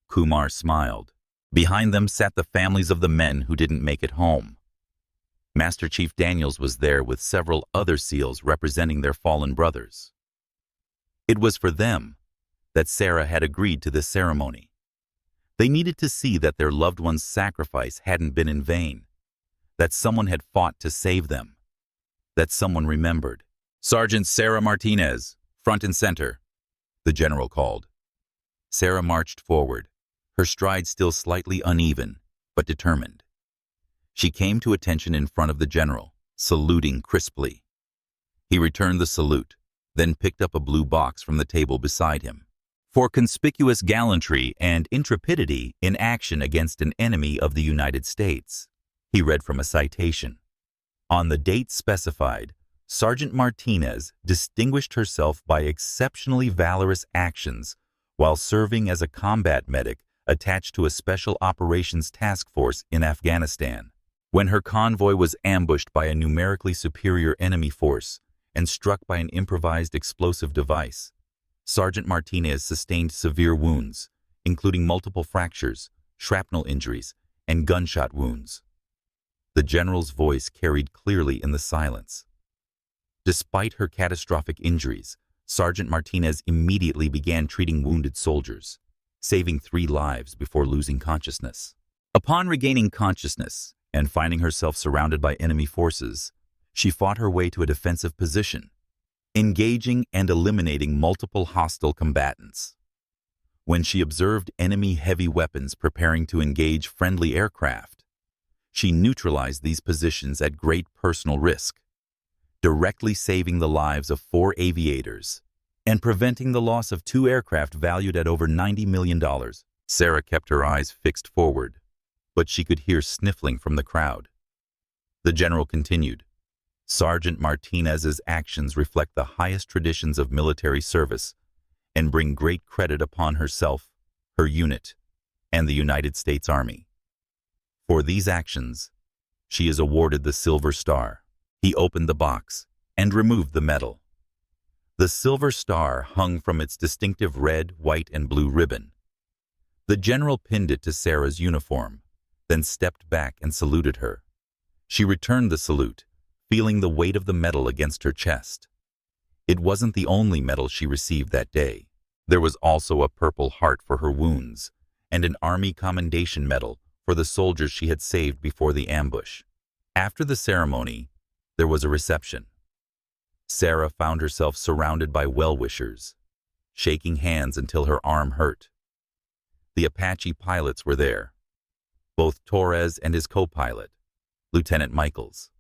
[SPEAKER 1] Kumar smiled. Behind them sat the families of the men who didn't make it home. Master Chief Daniels was there with several other SEALs representing their fallen brothers. It was for them that Sarah had agreed to this ceremony. They needed to see that their loved one's sacrifice hadn't been in vain, that someone had fought to save them, that someone remembered. "Sergeant Sarah Martinez, front and center," the general called. Sarah marched forward, her stride still slightly uneven, but determined. She came to attention in front of the general, saluting crisply. He returned the salute, then picked up a blue box from the table beside him. "For conspicuous gallantry and intrepidity in action against an enemy of the United States," he read from a citation. On the date specified, Sergeant Martinez distinguished herself by exceptionally valorous actions while serving as a combat medic attached to a Special Operations Task Force in Afghanistan. When her convoy was ambushed by a numerically superior enemy force and struck by an improvised explosive device, Sergeant Martinez sustained severe wounds, including multiple fractures, shrapnel injuries, and gunshot wounds. The general's voice carried clearly in the silence. Despite her catastrophic injuries, Sergeant Martinez immediately began treating wounded soldiers, saving 3 lives before losing consciousness. Upon regaining consciousness and finding herself surrounded by enemy forces, she fought her way to a defensive position, engaging and eliminating multiple hostile combatants. When she observed enemy heavy weapons preparing to engage friendly aircraft, she neutralized these positions at great personal risk, directly saving the lives of 4 aviators and preventing the loss of 2 aircraft valued at over $90 million. Sarah kept her eyes fixed forward, but she could hear sniffling from the crowd. The general continued, "Sergeant Martinez's actions reflect the highest traditions of military service and bring great credit upon herself, her unit, and the United States Army. For these actions, she is awarded the Silver Star." He opened the box and removed the medal. The Silver Star hung from its distinctive red, white, and blue ribbon. The general pinned it to Sarah's uniform, then stepped back and saluted her. She returned the salute, feeling the weight of the medal against her chest. It wasn't the only medal she received that day. There was also a Purple Heart for her wounds and an Army Commendation Medal for the soldiers she had saved before the ambush. After the ceremony, there was a reception. Sarah found herself surrounded by well-wishers, shaking hands until her arm hurt. The Apache pilots were there, both Torres and his co-pilot, Lieutenant Michaels.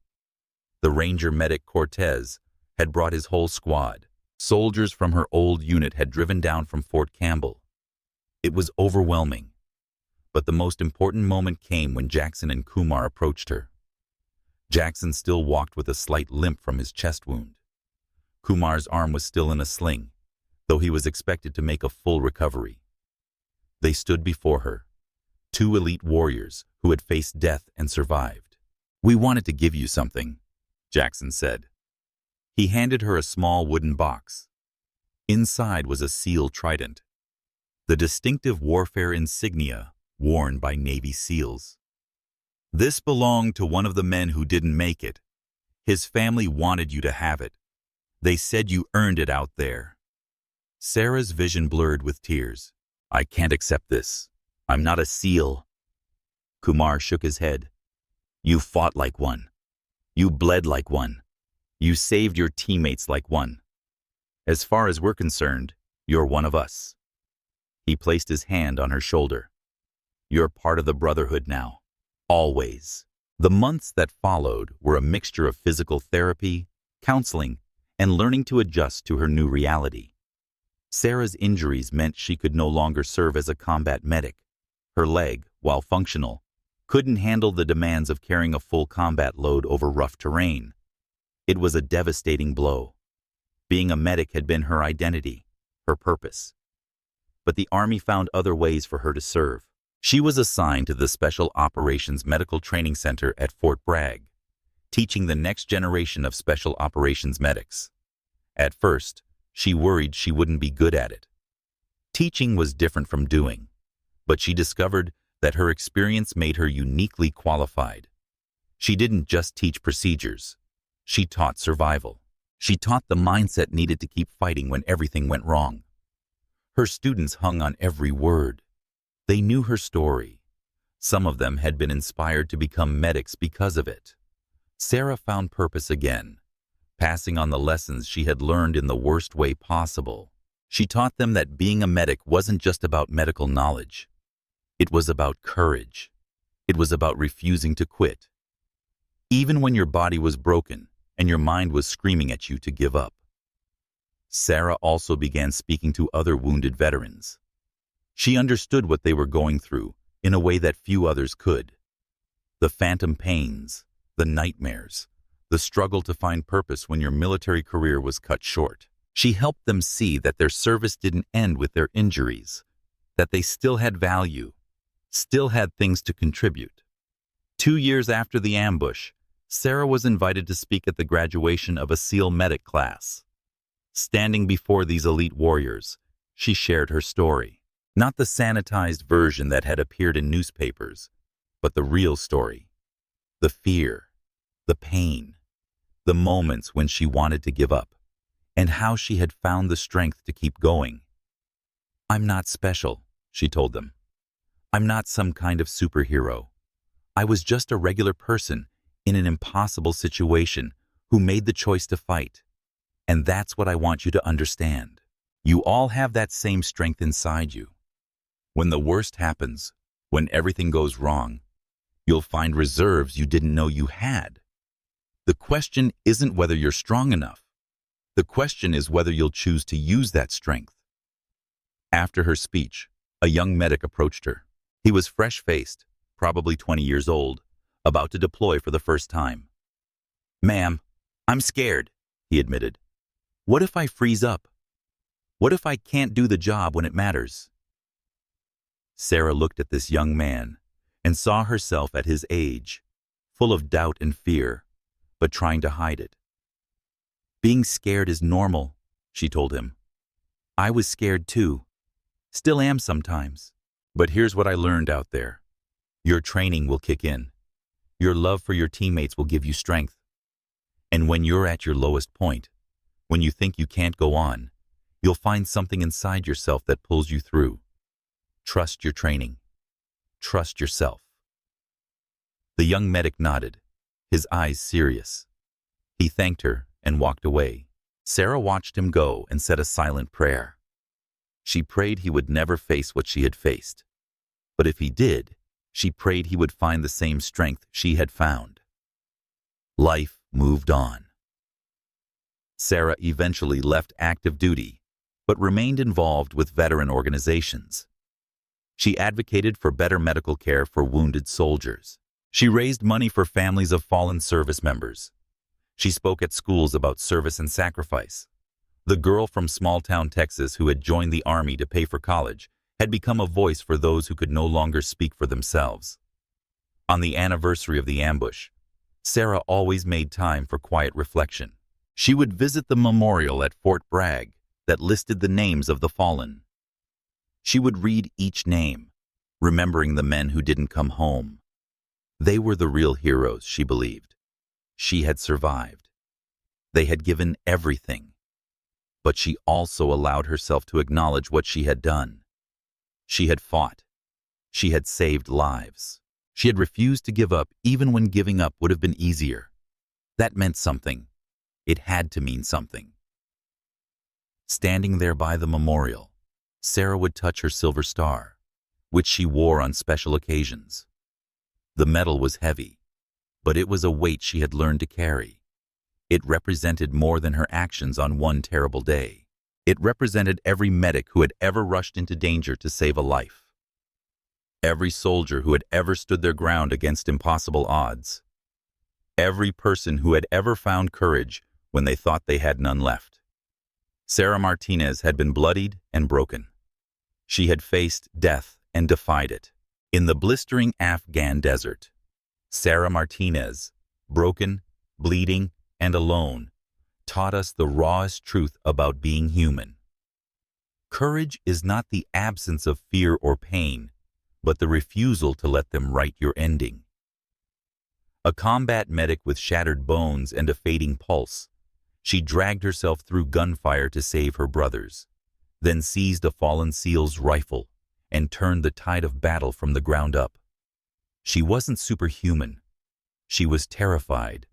[SPEAKER 1] The Ranger medic Cortez had brought his whole squad. Soldiers from her old unit had driven down from Fort Campbell. It was overwhelming, but the most important moment came when Jackson and Kumar approached her. Jackson still walked with a slight limp from his chest wound. Kumar's arm was still in a sling, though he was expected to make a full recovery. They stood before her, 2 elite warriors who had faced death and survived. "We wanted to give you something," Jackson said. He handed her a small wooden box. Inside was a SEAL trident, the distinctive warfare insignia worn by Navy SEALs. "This belonged to one of the men who didn't make it. His family wanted you to have it. They said you earned it out there." Sarah's vision blurred with tears. "I can't accept this. I'm not a SEAL." Kumar shook his head. "You fought like one. You bled like one. You saved your teammates like one. As far as we're concerned, you're one of us." He placed his hand on her shoulder. "You're part of the Brotherhood now. Always." The months that followed were a mixture of physical therapy, counseling, and learning to adjust to her new reality. Sarah's injuries meant she could no longer serve as a combat medic. Her leg, while functional, couldn't handle the demands of carrying a full combat load over rough terrain. It was a devastating blow. Being a medic had been her identity, her purpose. But the Army found other ways for her to serve. She was assigned to the Special Operations Medical Training Center at Fort Bragg, teaching the next generation of special operations medics. At first, she worried she wouldn't be good at it. Teaching was different from doing, but she discovered that her experience made her uniquely qualified. She didn't just teach procedures. She taught survival. She taught the mindset needed to keep fighting when everything went wrong. Her students hung on every word. They knew her story. Some of them had been inspired to become medics because of it. Sarah found purpose again, passing on the lessons she had learned in the worst way possible. She taught them that being a medic wasn't just about medical knowledge. It was about courage. It was about refusing to quit, even when your body was broken and your mind was screaming at you to give up. Sarah also began speaking to other wounded veterans. She understood what they were going through in a way that few others could. The phantom pains, the nightmares, the struggle to find purpose when your military career was cut short. She helped them see that their service didn't end with their injuries, that they still had value, still had things to contribute. 2 years after the ambush, Sarah was invited to speak at the graduation of a SEAL medic class. Standing before these elite warriors, she shared her story. Not the sanitized version that had appeared in newspapers, but the real story. The fear, the pain, the moments when she wanted to give up, and how she had found the strength to keep going. "I'm not special," she told them. "I'm not some kind of superhero. I was just a regular person in an impossible situation who made the choice to fight. And that's what I want you to understand. You all have that same strength inside you. When the worst happens, when everything goes wrong, you'll find reserves you didn't know you had. The question isn't whether you're strong enough. The question is whether you'll choose to use that strength." After her speech, a young medic approached her. He was fresh-faced, probably 20 years old, about to deploy for the first time. "Ma'am, I'm scared," he admitted. "What if I freeze up? What if I can't do the job when it matters?" Sarah looked at this young man and saw herself at his age, full of doubt and fear, but trying to hide it. "Being scared is normal," she told him. "I was scared too. Still am sometimes. But here's what I learned out there. Your training will kick in. Your love for your teammates will give you strength. And when you're at your lowest point, when you think you can't go on, you'll find something inside yourself that pulls you through. Trust your training. Trust yourself." The young medic nodded, his eyes serious. He thanked her and walked away. Sarah watched him go and said a silent prayer. She prayed he would never face what she had faced. But if he did, she prayed he would find the same strength she had found. Life moved on. Sarah eventually left active duty, but remained involved with veteran organizations. She advocated for better medical care for wounded soldiers. She raised money for families of fallen service members. She spoke at schools about service and sacrifice. The girl from small-town Texas who had joined the Army to pay for college had become a voice for those who could no longer speak for themselves. On the anniversary of the ambush, Sarah always made time for quiet reflection. She would visit the memorial at Fort Bragg that listed the names of the fallen. She would read each name, remembering the men who didn't come home. They were the real heroes, she believed. She had survived. They had given everything. But she also allowed herself to acknowledge what she had done. She had fought. She had saved lives. She had refused to give up even when giving up would have been easier. That meant something. It had to mean something. Standing there by the memorial, Sarah would touch her silver star, which she wore on special occasions. The metal was heavy, but it was a weight she had learned to carry. It represented more than her actions on one terrible day. It represented every medic who had ever rushed into danger to save a life. Every soldier who had ever stood their ground against impossible odds. Every person who had ever found courage when they thought they had none left. Sarah Martinez had been bloodied and broken. She had faced death and defied it. In the blistering Afghan desert, Sarah Martinez, broken bleeding, and alone, taught us the rawest truth about being human. Courage is not the absence of fear or pain, but the refusal to let them write your ending. A combat medic with shattered bones and a fading pulse, she dragged herself through gunfire to save her brothers, then seized a fallen SEAL's rifle and turned the tide of battle from the ground up. She wasn't superhuman. She was terrified,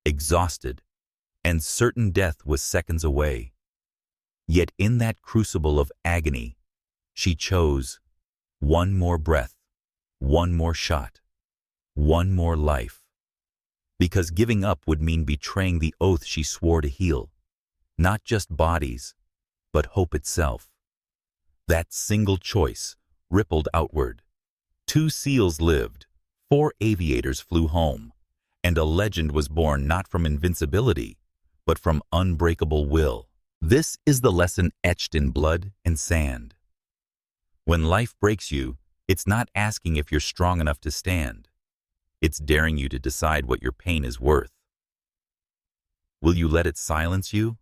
[SPEAKER 1] exhausted, and certain death was seconds away. Yet in that crucible of agony, she chose one more breath, one more shot, one more life. Because giving up would mean betraying the oath she swore to heal, not just bodies, but hope itself. That single choice rippled outward. 2 SEALs lived, 4 aviators flew home, and a legend was born not from invincibility, but from unbreakable will. This is the lesson etched in blood and sand. When life breaks you, it's not asking if you're strong enough to stand. It's daring you to decide what your pain is worth. Will you let it silence you,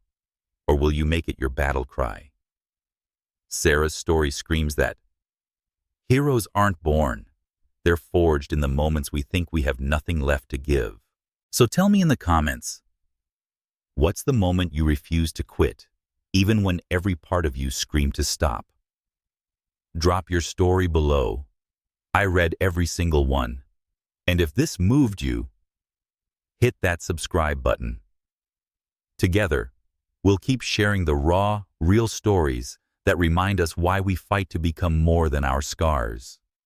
[SPEAKER 1] or will you make it your battle cry? Sarah's story screams that heroes aren't born. They're forged in the moments we think we have nothing left to give. So tell me in the comments, what's the moment you refuse to quit, even when every part of you screamed to stop? Drop your story below. I read every single one. And if this moved you, hit that subscribe button. Together, we'll keep sharing the raw, real stories that remind us why we fight to become more than our scars.